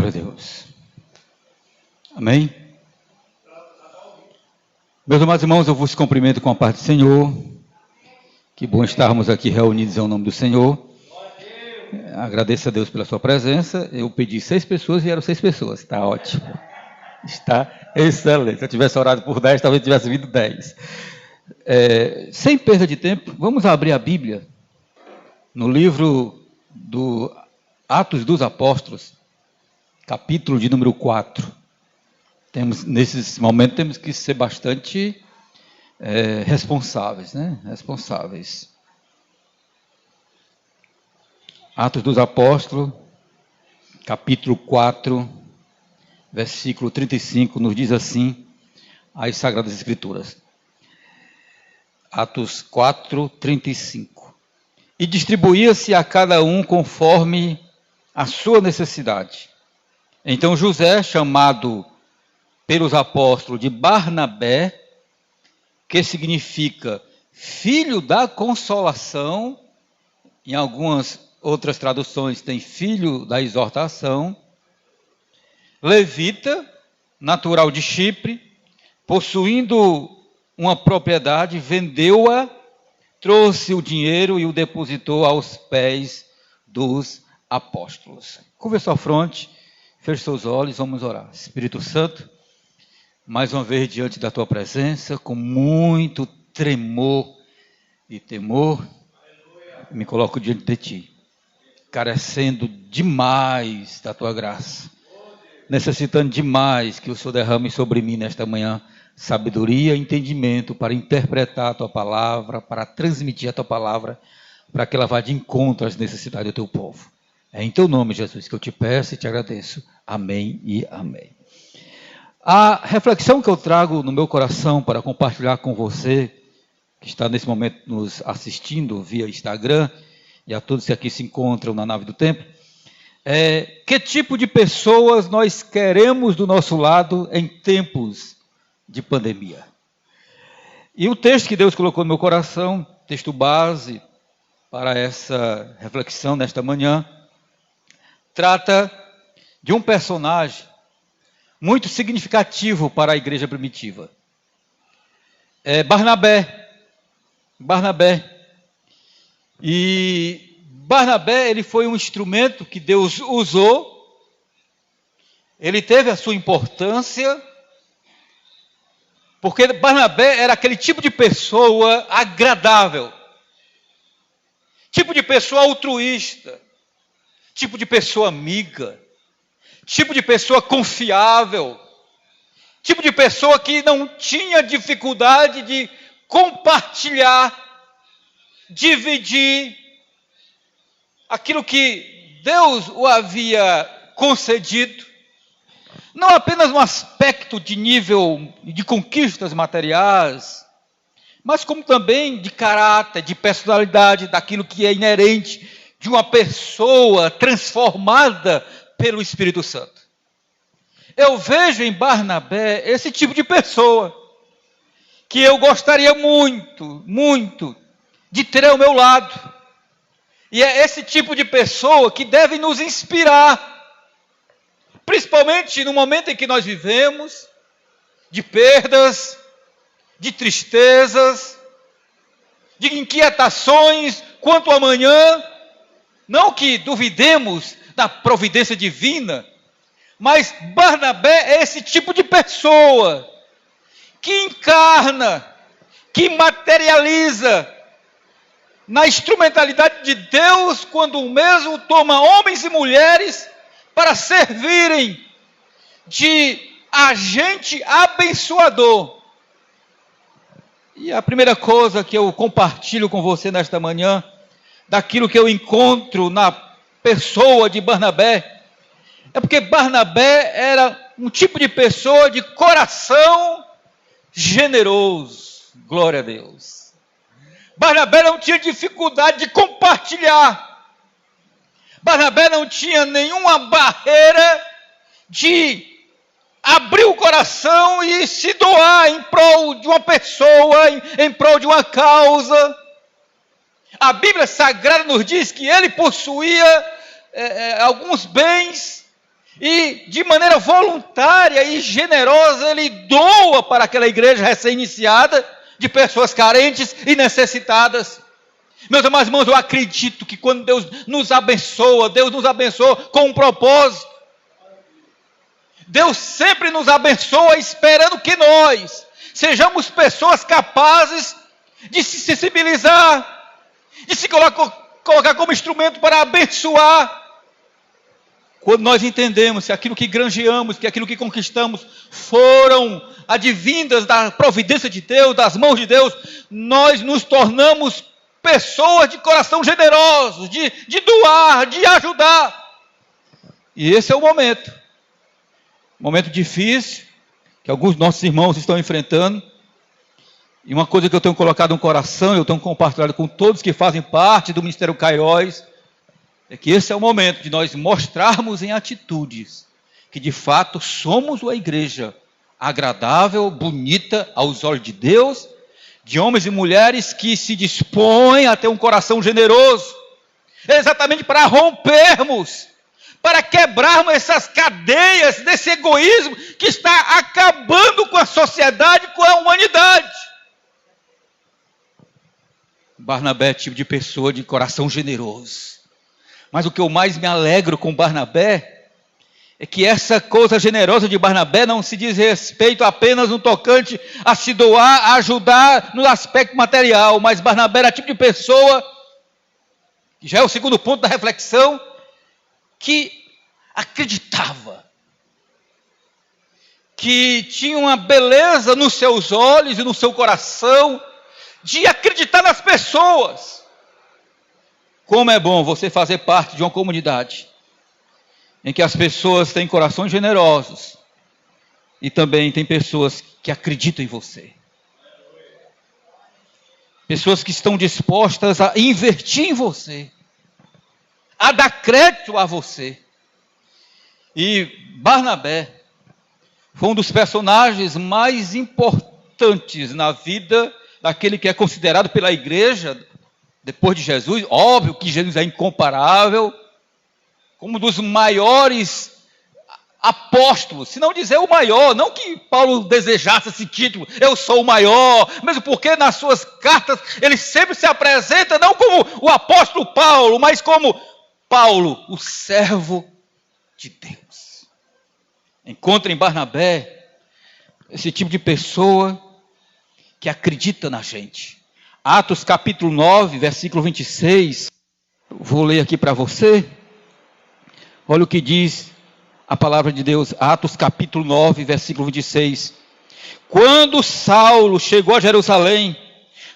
Glória a Deus. Amém? Meus amados irmãos, eu vos cumprimento com a paz do Senhor. Que bom estarmos aqui reunidos em nome do Senhor. Agradeço a Deus pela sua presença. Eu pedi 6 pessoas e eram 6 pessoas. Está ótimo. Está excelente. Se eu tivesse orado por 10, talvez tivesse vindo 10. Sem perda de tempo, vamos abrir a Bíblia no livro do Atos dos Apóstolos, capítulo de número 4. Nesses momentos temos que ser bastante responsáveis, né? Responsáveis. Atos dos Apóstolos, capítulo 4, versículo 35, nos diz assim, as Sagradas Escrituras. Atos 4, 35. E distribuía-se a cada um conforme a sua necessidade. Então José, chamado pelos apóstolos de Barnabé, que significa filho da consolação, em algumas outras traduções tem filho da exortação, levita, natural de Chipre, possuindo uma propriedade, vendeu-a, trouxe o dinheiro e o depositou aos pés dos apóstolos. Curva sua fronte, feche seus olhos, vamos orar. Espírito Santo, mais uma vez diante da tua presença, com muito tremor e temor, me coloco diante de ti, carecendo demais da tua graça, necessitando demais que o Senhor derrame sobre mim nesta manhã sabedoria e entendimento para interpretar a tua palavra, para transmitir a tua palavra, para que ela vá de encontro às necessidades do teu povo. É em teu nome, Jesus, que eu te peço e te agradeço. Amém e amém. A reflexão que eu trago no meu coração para compartilhar com você, que está nesse momento nos assistindo via Instagram, e a todos que aqui se encontram na nave do templo, é que tipo de pessoas nós queremos do nosso lado em tempos de pandemia. E o texto que Deus colocou no meu coração, texto base para essa reflexão nesta manhã, trata de um personagem muito significativo para a igreja primitiva. Barnabé. E Barnabé, ele foi um instrumento que Deus usou, ele teve a sua importância, porque Barnabé era aquele tipo de pessoa agradável, tipo de pessoa altruísta, tipo de pessoa amiga, tipo de pessoa confiável, tipo de pessoa que não tinha dificuldade de compartilhar, dividir aquilo que Deus o havia concedido, não apenas no aspecto de nível de conquistas materiais, mas como também de caráter, de personalidade, daquilo que é inerente de uma pessoa transformada pelo Espírito Santo. Eu vejo em Barnabé esse tipo de pessoa que eu gostaria muito, muito de ter ao meu lado. E é esse tipo de pessoa que deve nos inspirar, principalmente no momento em que nós vivemos, de perdas, de tristezas, de inquietações quanto ao amanhã. Não que duvidemos da providência divina, mas Barnabé é esse tipo de pessoa que encarna, que materializa na instrumentalidade de Deus, quando o mesmo toma homens e mulheres para servirem de agente abençoador. E a primeira coisa que eu compartilho com você nesta manhã, daquilo que eu encontro na pessoa de Barnabé, é porque Barnabé era um tipo de pessoa de coração generoso. Glória a Deus. Barnabé não tinha dificuldade de compartilhar. Barnabé não tinha nenhuma barreira de abrir o coração e se doar em prol de uma pessoa, em prol de uma causa. A Bíblia Sagrada nos diz que ele possuía alguns bens E de maneira voluntária e generosa, ele doa para aquela igreja recém-iniciada, de pessoas carentes e necessitadas. Meus amados irmãos, eu acredito que quando Deus nos abençoa com um propósito. Deus sempre nos abençoa esperando que nós sejamos pessoas capazes de se sensibilizar, de se colocar como instrumento para abençoar. Quando nós entendemos que aquilo que granjeamos, que aquilo que conquistamos foram advindas da providência de Deus, das mãos de Deus, nós nos tornamos pessoas de coração generoso, de doar, de ajudar. E esse é o momento difícil que alguns dos nossos irmãos estão enfrentando. E uma coisa que eu tenho colocado no coração, eu tenho compartilhado com todos que fazem parte do Ministério Kairos, é que esse é o momento de nós mostrarmos em atitudes que de fato somos uma igreja agradável, bonita aos olhos de Deus, de homens e mulheres que se dispõem a ter um coração generoso, exatamente para rompermos, para quebrarmos essas cadeias desse egoísmo que está acabando com a sociedade, com a humanidade. Barnabé é tipo de pessoa de coração generoso. Mas o que eu mais me alegro com Barnabé é que essa coisa generosa de Barnabé não se diz respeito apenas no tocante a se doar, a ajudar no aspecto material, mas Barnabé era tipo de pessoa, que já é o segundo ponto da reflexão, que acreditava, que tinha uma beleza nos seus olhos e no seu coração, de acreditar nas pessoas. Como é bom você fazer parte de uma comunidade em que as pessoas têm corações generosos e também tem pessoas que acreditam em você. Pessoas que estão dispostas a investir em você, a dar crédito a você. E Barnabé foi um dos personagens mais importantes na vida daquele que é considerado pela igreja depois de Jesus. Óbvio que Jesus é incomparável, como um dos maiores apóstolos, se não dizer o maior. Não que Paulo desejasse esse título, eu sou o maior, mesmo porque nas suas cartas ele sempre se apresenta não como o apóstolo Paulo, mas como Paulo, o servo de Deus. Encontra em Barnabé esse tipo de pessoa que acredita na gente. Atos capítulo 9, versículo 26, vou ler aqui para você. Olha o que diz a palavra de Deus, Atos capítulo 9, versículo 26. Quando Saulo chegou a Jerusalém,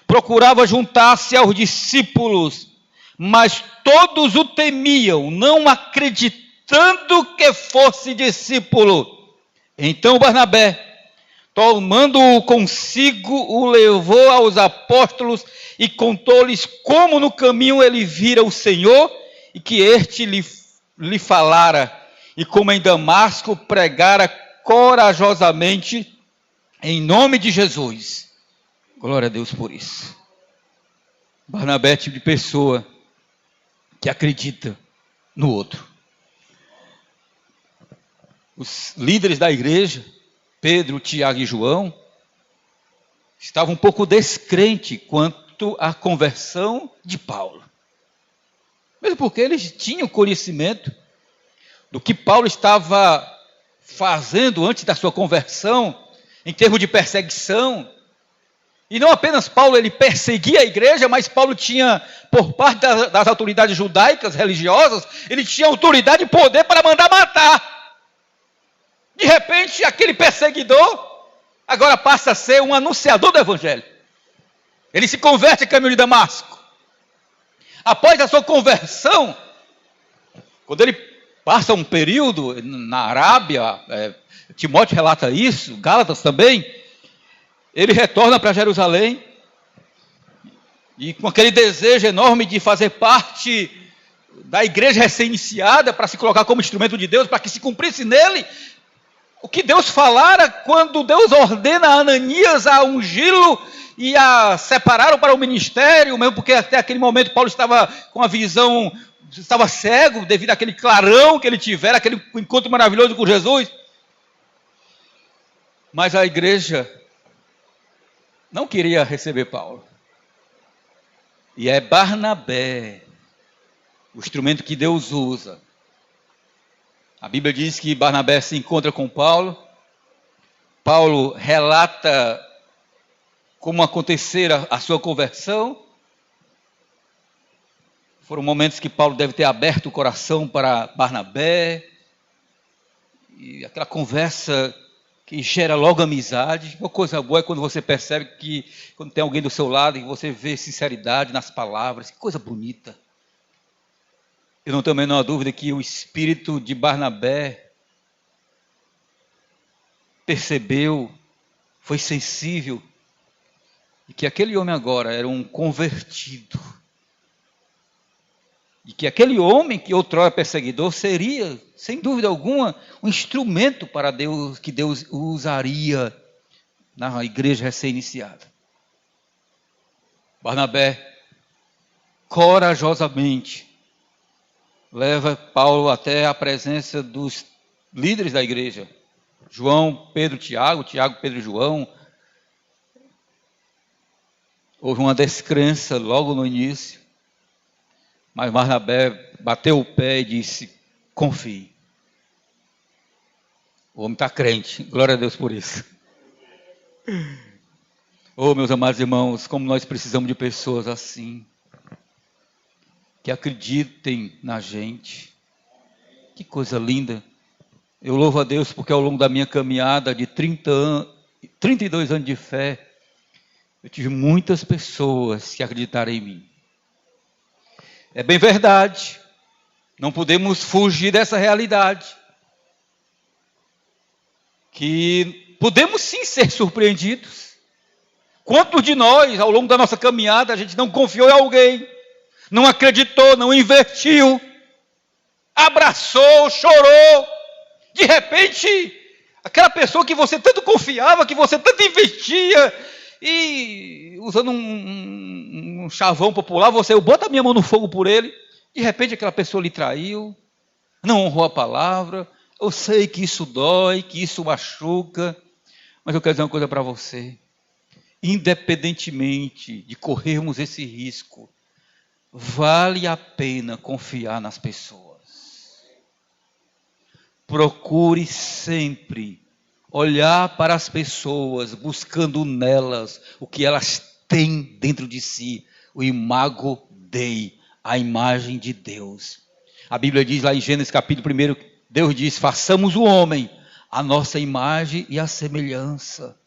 procurava juntar-se aos discípulos, mas todos o temiam, não acreditando que fosse discípulo. Então Barnabé, tomando-o consigo, o levou aos apóstolos e contou-lhes como no caminho ele vira o Senhor e que este lhe falara, e como em Damasco pregara corajosamente em nome de Jesus. Glória a Deus por isso. Barnabé é tipo de pessoa que acredita no outro. Os líderes da igreja, Pedro, Tiago e João, estavam um pouco descrentes quanto à conversão de Paulo. Mesmo porque eles tinham conhecimento do que Paulo estava fazendo antes da sua conversão, em termos de perseguição. E não apenas Paulo, ele perseguia a igreja, mas Paulo tinha, por parte das autoridades judaicas, religiosas, ele tinha autoridade e poder para mandar matar. De repente, aquele perseguidor agora passa a ser um anunciador do evangelho. Ele se converte a caminho de Damasco. Após a sua conversão, quando ele passa um período na Arábia, Timóteo relata isso, Gálatas também, ele retorna para Jerusalém, e com aquele desejo enorme de fazer parte da igreja recém-iniciada, para se colocar como instrumento de Deus, para que se cumprisse nele o que Deus falara quando Deus ordena a Ananias a ungí-lo e a separá-lo para o ministério, mesmo porque até aquele momento Paulo estava com a visão estava cego devido àquele clarão que ele tivera, aquele encontro maravilhoso com Jesus. Mas a igreja não queria receber Paulo. E é Barnabé, o instrumento que Deus usa. A Bíblia diz que Barnabé se encontra com Paulo. Paulo relata como acontecera a sua conversão. Foram momentos que Paulo deve ter aberto o coração para Barnabé. E aquela conversa que gera logo amizade. Uma coisa boa é quando você percebe que, quando tem alguém do seu lado, e você vê sinceridade nas palavras. Que coisa bonita. Eu não tenho a menor dúvida que o espírito de Barnabé percebeu, foi sensível, e que aquele homem agora era um convertido. E que aquele homem que outrora perseguidor seria, sem dúvida alguma, um instrumento para Deus, que Deus usaria na igreja recém-iniciada. Barnabé, corajosamente, leva Paulo até a presença dos líderes da igreja. João, Pedro, Tiago, Pedro e João. Houve uma descrença logo no início. Mas Barnabé bateu o pé e disse, confie. O homem está crente, glória a Deus por isso. Oh, meus amados irmãos, como nós precisamos de pessoas assim, que acreditem na gente. Que coisa linda. Eu louvo a Deus porque ao longo da minha caminhada de 32 anos de fé, eu tive muitas pessoas que acreditaram em mim. É bem verdade, não podemos fugir dessa realidade, que podemos sim ser surpreendidos. Quantos de nós, ao longo da nossa caminhada, a gente não confiou em alguém, não acreditou, não investiu, abraçou, chorou, de repente, aquela pessoa que você tanto confiava, que você tanto investia, e usando um chavão popular, eu boto a minha mão no fogo por ele, de repente aquela pessoa lhe traiu, não honrou a palavra. Eu sei que isso dói, que isso machuca, mas eu quero dizer uma coisa para você, independentemente de corrermos esse risco, vale a pena confiar nas pessoas. Procure sempre olhar para as pessoas, buscando nelas o que elas têm dentro de si, o imago Dei, a imagem de Deus. A Bíblia diz lá em Gênesis capítulo 1, Deus diz, façamos o homem a nossa imagem e a semelhança.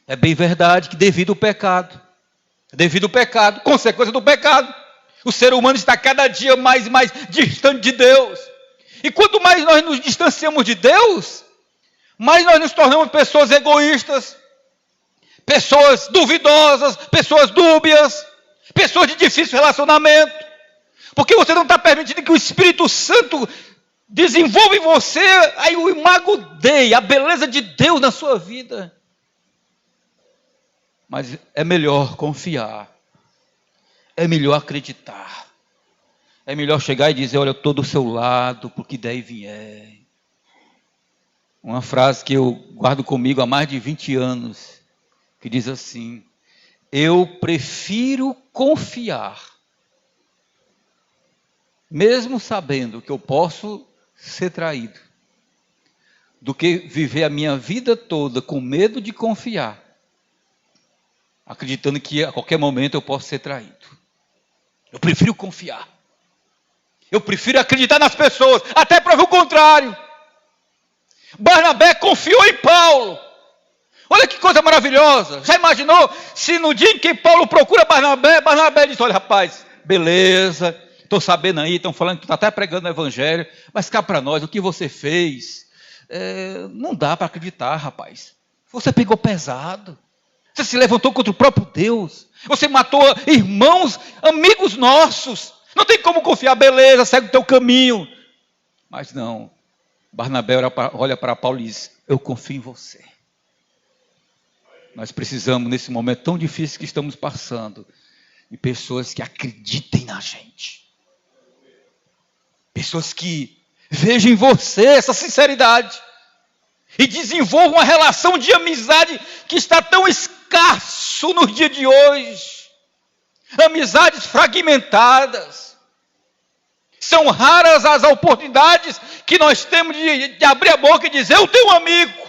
É bem verdade que devido ao pecado, consequência do pecado, o ser humano está cada dia mais e mais distante de Deus. E quanto mais nós nos distanciamos de Deus, mais nós nos tornamos pessoas egoístas, pessoas duvidosas, pessoas dúbias, pessoas de difícil relacionamento, porque você não está permitindo que o Espírito Santo desenvolva em você aí o imago Dei, a beleza de Deus na sua vida. Mas é melhor confiar, é melhor acreditar, é melhor chegar e dizer, olha, eu estou do seu lado, porque daí vier. Uma frase que eu guardo comigo há mais de 20 anos, que diz assim, eu prefiro confiar, mesmo sabendo que eu posso ser traído, do que viver a minha vida toda com medo de confiar, acreditando que a qualquer momento eu posso ser traído. Eu prefiro confiar. Eu prefiro acreditar nas pessoas, até provar o contrário. Barnabé confiou em Paulo. Olha que coisa maravilhosa. Já imaginou se no dia em que Paulo procura Barnabé, Barnabé diz, olha rapaz, beleza, estou sabendo aí, estão falando que tu está até pregando o evangelho, mas cá para nós, o que você fez, não dá para acreditar, rapaz. Você pegou pesado. Você se levantou contra o próprio Deus. Você matou irmãos, amigos nossos. Não tem como confiar, beleza, segue o teu caminho. Mas não. Barnabé olha para Paulo e diz, eu confio em você. Nós precisamos, nesse momento tão difícil que estamos passando, de pessoas que acreditem na gente. Pessoas que vejam em você essa sinceridade e desenvolvam uma relação de amizade que está tão escasso no dia de hoje. Amizades fragmentadas. São raras as oportunidades que nós temos de abrir a boca e dizer: eu tenho um amigo.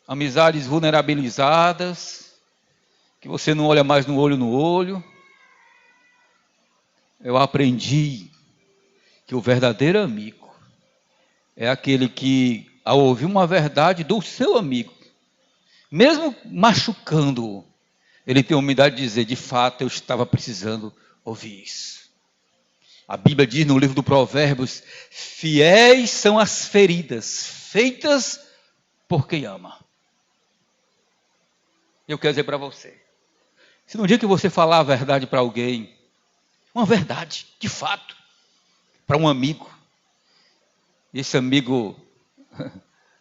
Amizades vulnerabilizadas, que você não olha mais no olho. Eu aprendi que o verdadeiro amigo é aquele que, ao ouvir uma verdade do seu amigo, mesmo machucando-o, ele tem a humildade de dizer: de fato eu estava precisando ouvir isso. A Bíblia diz no livro do Provérbios: fiéis são as feridas feitas por quem ama. Eu quero dizer para você, se no dia que você falar a verdade para alguém, uma verdade, de fato, para um amigo, e esse amigo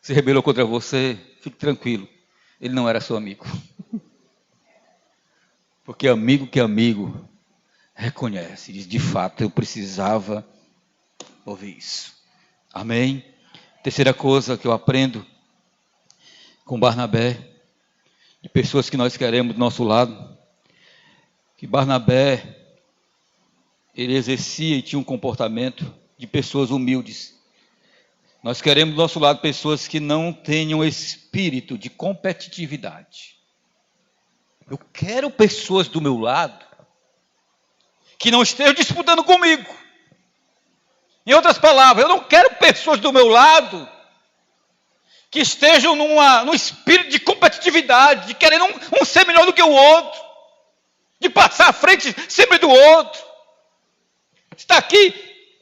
se rebelou contra você, fique tranquilo, ele não era seu amigo. Porque amigo que amigo reconhece, diz: de fato eu precisava ouvir isso. Amém? Terceira coisa que eu aprendo com Barnabé, de pessoas que nós queremos do nosso lado, que Barnabé, ele exercia e tinha um comportamento de pessoas humildes. Nós queremos do nosso lado pessoas que não tenham espírito de competitividade. Eu quero pessoas do meu lado que não estejam disputando comigo. Em outras palavras, eu não quero pessoas do meu lado que estejam num espírito de competitividade, de querer um ser melhor do que o outro, de passar à frente sempre do outro. Está aqui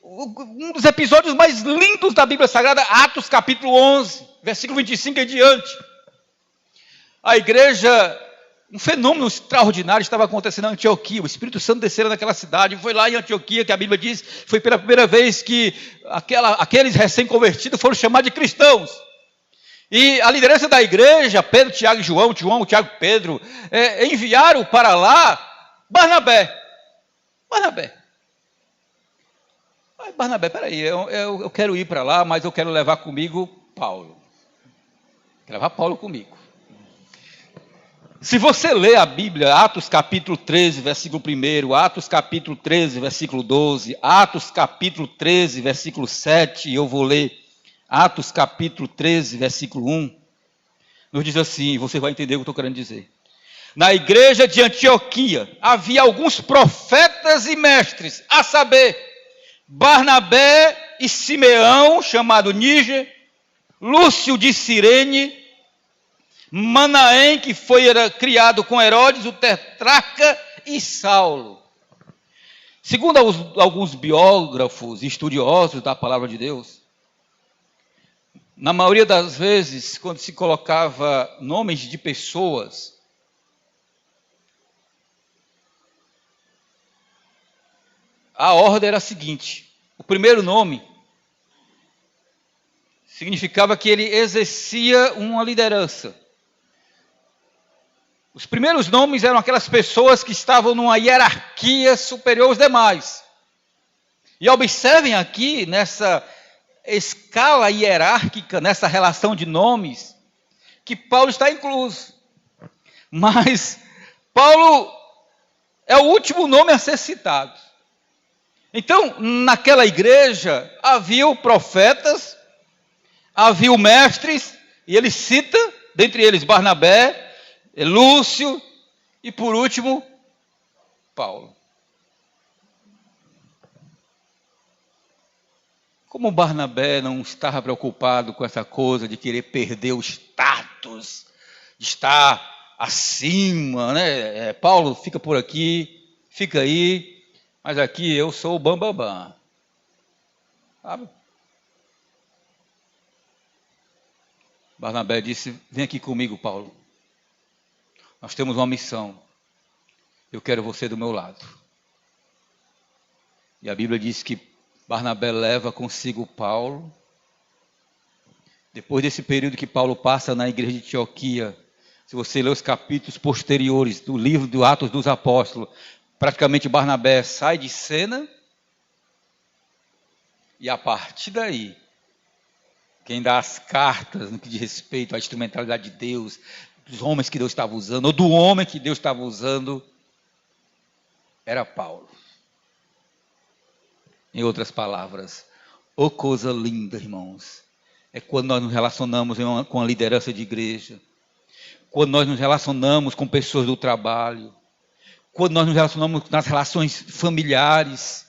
um dos episódios mais lindos da Bíblia Sagrada, Atos capítulo 11, versículo 25 em diante. A igreja, um fenômeno extraordinário estava acontecendo na Antioquia. O Espírito Santo desceu naquela cidade. Foi lá em Antioquia que a Bíblia diz, foi pela primeira vez que aqueles recém-convertidos foram chamados de cristãos. E a liderança da igreja, Pedro, Tiago e João, Tiago e Pedro, enviaram para lá Barnabé. Barnabé, peraí, eu quero ir para lá, mas eu quero levar comigo Paulo. Quero levar Paulo comigo. Se você ler a Bíblia, Atos capítulo 13, versículo 1, Atos capítulo 13, versículo 12, Atos capítulo 13, versículo 7, eu vou ler Atos capítulo 13, versículo 1, nos diz assim, você vai entender o que eu estou querendo dizer. Na igreja de Antioquia havia alguns profetas e mestres, a saber, Barnabé e Simeão, chamado Níger, Lúcio de Cirene, Manaém, que era criado com Herodes, o tetrarca, e Saulo. Segundo alguns biógrafos e estudiosos da palavra de Deus, na maioria das vezes, quando se colocava nomes de pessoas, a ordem era a seguinte: o primeiro nome significava que ele exercia uma liderança. Os primeiros nomes eram aquelas pessoas que estavam numa hierarquia superior aos demais. E observem aqui, nessa escala hierárquica, nessa relação de nomes, que Paulo está incluso. Mas Paulo é o último nome a ser citado. Então, naquela igreja, havia profetas, havia mestres, e ele cita, dentre eles, Barnabé, Lúcio, e por último, Paulo. Como Barnabé não estava preocupado com essa coisa de querer perder o status, de estar acima, né? Paulo fica por aqui, fica aí, mas aqui eu sou o bambambam. Sabe? Barnabé disse: vem aqui comigo, Paulo. Nós temos uma missão. Eu quero você do meu lado. E a Bíblia diz que Barnabé leva consigo Paulo. Depois desse período que Paulo passa na igreja de Antioquia, se você ler os capítulos posteriores do livro do Atos dos Apóstolos, Praticamente Barnabé sai de cena, e a partir daí, quem dá as cartas no que diz respeito à instrumentalidade de Deus, dos homens que Deus estava usando, ou do homem que Deus estava usando, era Paulo. Em outras palavras, ô coisa linda, irmãos, é quando nós nos relacionamos com a liderança de igreja, quando nós nos relacionamos com pessoas do trabalho, quando nós nos relacionamos nas relações familiares,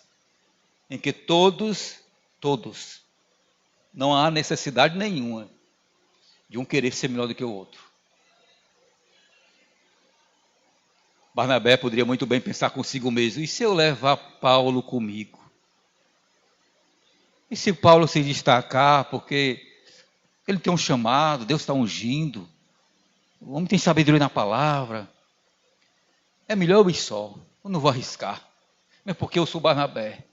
em que todos, não há necessidade nenhuma de um querer ser melhor do que o outro. Barnabé poderia muito bem pensar consigo mesmo, e se eu levar Paulo comigo? E se Paulo se destacar, porque ele tem um chamado, Deus está ungindo, o homem tem sabedoria na palavra, é melhor eu ir só, eu não vou arriscar, mas porque eu sou Barnabé.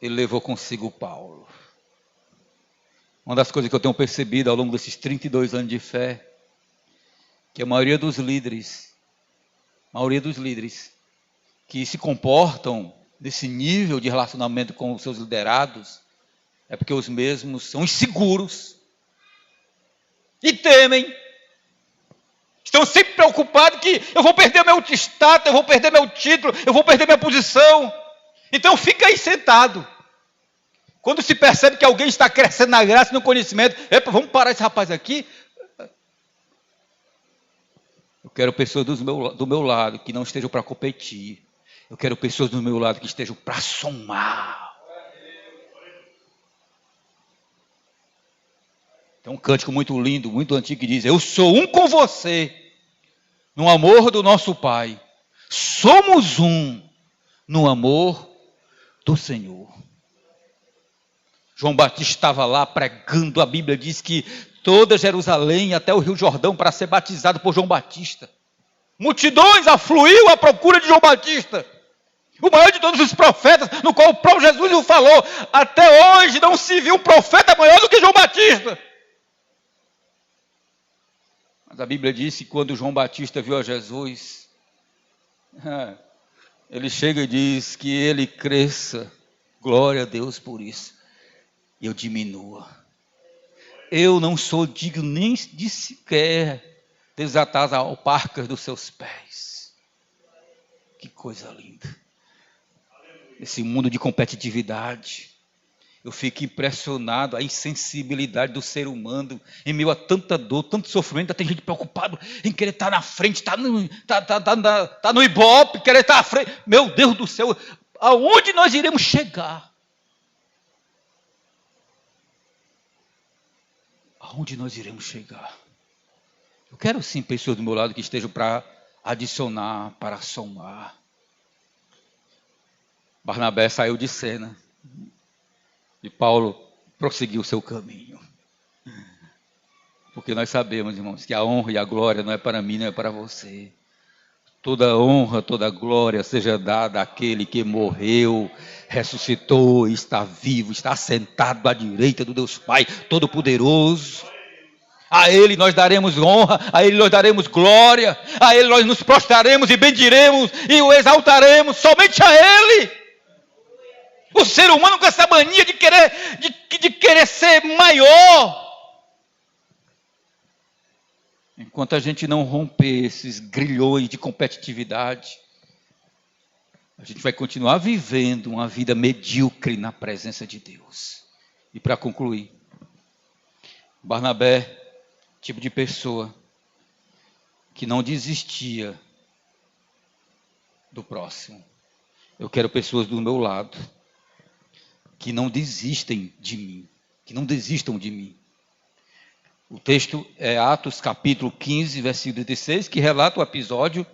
Ele levou consigo Paulo. Uma das coisas que eu tenho percebido ao longo desses 32 anos de fé, que a maioria dos líderes que se comportam nesse nível de relacionamento com os seus liderados, é porque os mesmos são inseguros e temem. Estão sempre preocupados que eu vou perder meu status, eu vou perder meu título, eu vou perder minha posição. Então fica aí sentado. Quando se percebe que alguém está crescendo na graça e no conhecimento, vamos parar esse rapaz aqui. Eu quero pessoas do meu lado que não estejam para competir. Eu quero pessoas do meu lado que estejam para somar. Tem um cântico muito lindo, muito antigo, que diz: eu sou um com você, no amor do nosso Pai. Somos um, no amor do Senhor. João Batista estava lá pregando, a Bíblia diz que toda Jerusalém, até o Rio Jordão, para ser batizado por João Batista. Multidões afluíam à procura de João Batista, o maior de todos os profetas, no qual o próprio Jesus o falou. Até hoje não se viu um profeta maior do que João Batista. Mas a Bíblia diz que quando João Batista viu a Jesus, ele chega e diz que ele cresça, glória a Deus por isso, e eu diminua. Eu não sou digno nem de sequer desatar as alparcas dos seus pés. Que coisa linda. Esse mundo de competitividade. Eu fico impressionado, a insensibilidade do ser humano, em meio a tanta dor, tanto sofrimento. Ainda tem gente preocupada em querer estar na frente, estar no Ibope, querer estar à frente. Meu Deus do céu, aonde nós iremos chegar? Aonde nós iremos chegar? Eu quero sim pessoas do meu lado que estejam para adicionar, para somar. Barnabé saiu de cena e Paulo prosseguiu o seu caminho. Porque nós sabemos, irmãos, que a honra e a glória não é para mim, não é para você. Toda honra, toda glória seja dada àquele que morreu, ressuscitou, está vivo, está sentado à direita do Deus Pai Todo-Poderoso. A Ele nós daremos honra, a Ele nós daremos glória, a Ele nós nos prostraremos e bendiremos e o exaltaremos, somente a Ele. O ser humano com essa mania de querer ser maior. Enquanto a gente não romper esses grilhões de competitividade, a gente vai continuar vivendo uma vida medíocre na presença de Deus. E para concluir, Barnabé, tipo de pessoa que não desistia do próximo. Eu quero pessoas do meu lado que não desistem de mim, que não desistam de mim. O texto é Atos capítulo 15, versículo 16, que relata o episódio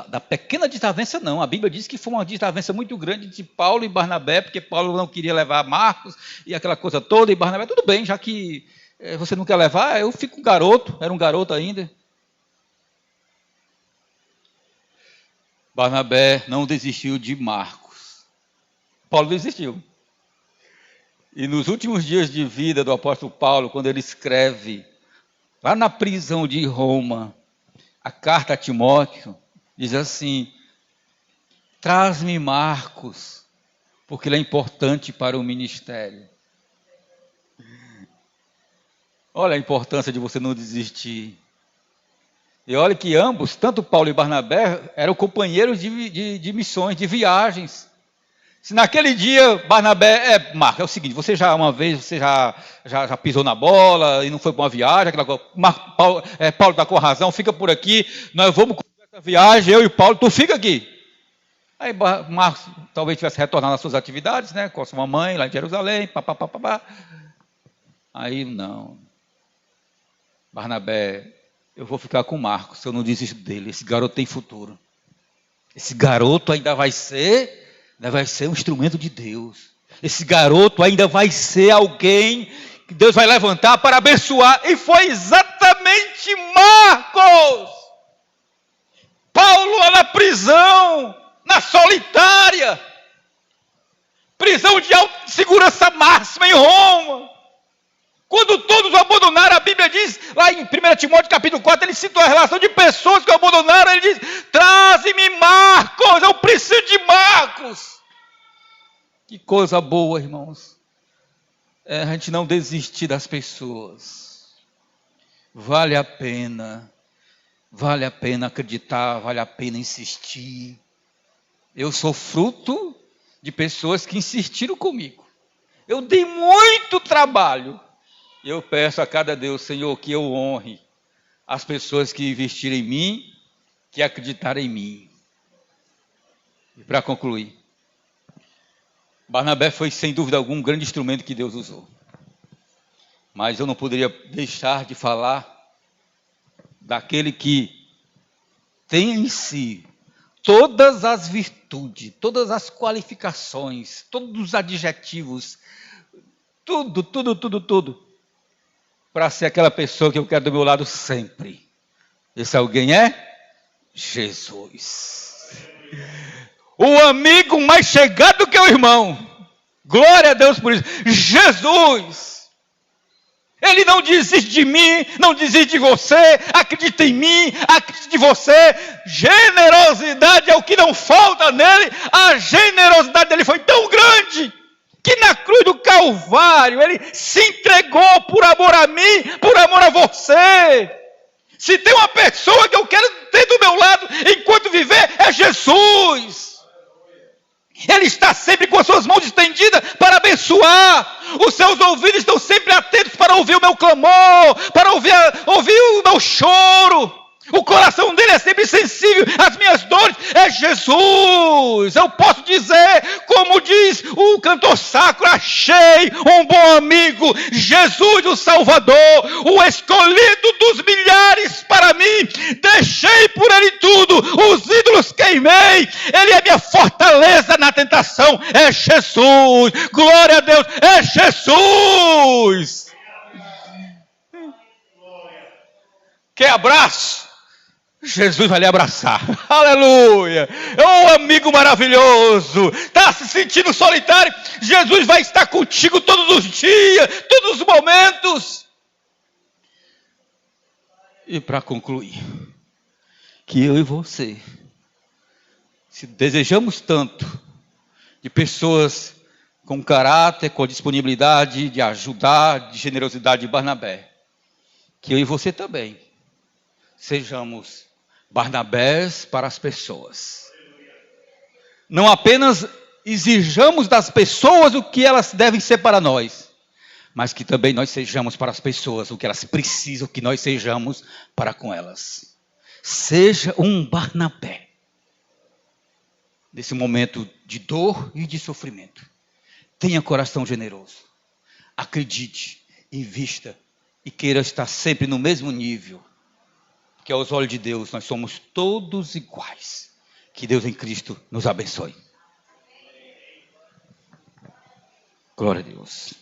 da pequena desavença. Não, a Bíblia diz que foi uma desavença muito grande de Paulo e Barnabé, porque Paulo não queria levar Marcos e aquela coisa toda, e Barnabé, tudo bem, já que você não quer levar, eu fico um garoto, era um garoto ainda. Barnabé não desistiu de Marcos. Paulo desistiu. E nos últimos dias de vida do apóstolo Paulo, quando ele escreve, lá na prisão de Roma, a carta a Timóteo, Diz assim: traz-me Marcos, porque ele é importante para o ministério. Olha a importância de você não desistir. E olha que ambos, tanto Paulo e Barnabé, eram companheiros de missões, de viagens. Se naquele dia Barnabé, Marcos, é o seguinte, você já pisou na bola e não foi para uma viagem, Paulo está com razão, fica por aqui, nós vamos continuar essa viagem, eu e Paulo, tu fica aqui. Aí Marcos talvez tivesse retornado às suas atividades, né, com a sua mãe lá em Jerusalém, papapá. Aí não. Barnabé, eu vou ficar com Marcos, eu não desisto dele, esse garoto tem futuro. Esse garoto ainda vai ser um instrumento de Deus. Esse garoto ainda vai ser alguém que Deus vai levantar para abençoar. E foi exatamente Marcos. Paulo lá na prisão, na solitária. Prisão de alta segurança máxima em Roma. Quando todos o abandonaram, a Bíblia diz, lá em 1 Timóteo capítulo 4, ele cita a relação de pessoas que o abandonaram, ele diz, traze-me Marcos, eu preciso de Marcos. Que coisa boa, irmãos. A gente não desistir das pessoas. Vale a pena acreditar, vale a pena insistir. Eu sou fruto de pessoas que insistiram comigo. Eu dei muito trabalho. Eu peço a cada Deus, Senhor, que eu honre as pessoas que investiram em mim, que acreditaram em mim. E para concluir, Barnabé foi, sem dúvida alguma, um grande instrumento que Deus usou. Mas eu não poderia deixar de falar daquele que tem em si todas as virtudes, todas as qualificações, todos os adjetivos, tudo, para ser aquela pessoa que eu quero do meu lado sempre. Esse alguém é Jesus. O amigo mais chegado que o irmão. Glória a Deus por isso. Jesus. Ele não desiste de mim, não desiste de você, acredita em mim, acredita em você. Generosidade é o que não falta nele. A generosidade dele foi tão grande que na cruz do Calvário ele se entregou por amor a mim, por amor a você. Se tem uma pessoa que eu quero ter do meu lado enquanto viver, é Jesus. Ele está sempre com as suas mãos estendidas para abençoar. Os seus ouvidos estão sempre atentos para ouvir o meu clamor, para ouvir o meu choro. O coração dele é sempre sensível às minhas dores. É Jesus. Eu posso dizer, como diz o cantor sacro, achei um bom amigo, Jesus o Salvador, o escolhido dos milhares para mim. Deixei por ele tudo, os ídolos queimei. Ele é minha fortaleza na tentação. É Jesus. Glória a Deus. É Jesus. Quer abraço? Jesus vai lhe abraçar. Aleluia. É um amigo maravilhoso. Está se sentindo solitário? Jesus vai estar contigo todos os dias, todos os momentos. E para concluir, que eu e você, se desejamos tanto de pessoas com caráter, com disponibilidade de ajudar, de generosidade de Barnabé, que eu e você também sejamos Barnabés para as pessoas. Não apenas exijamos das pessoas o que elas devem ser para nós, mas que também nós sejamos para as pessoas o que elas precisam que nós sejamos para com elas. Seja um Barnabé nesse momento de dor e de sofrimento. Tenha coração generoso. Acredite, invista e queira estar sempre no mesmo nível. Que aos olhos de Deus nós somos todos iguais. Que Deus em Cristo nos abençoe. Glória a Deus.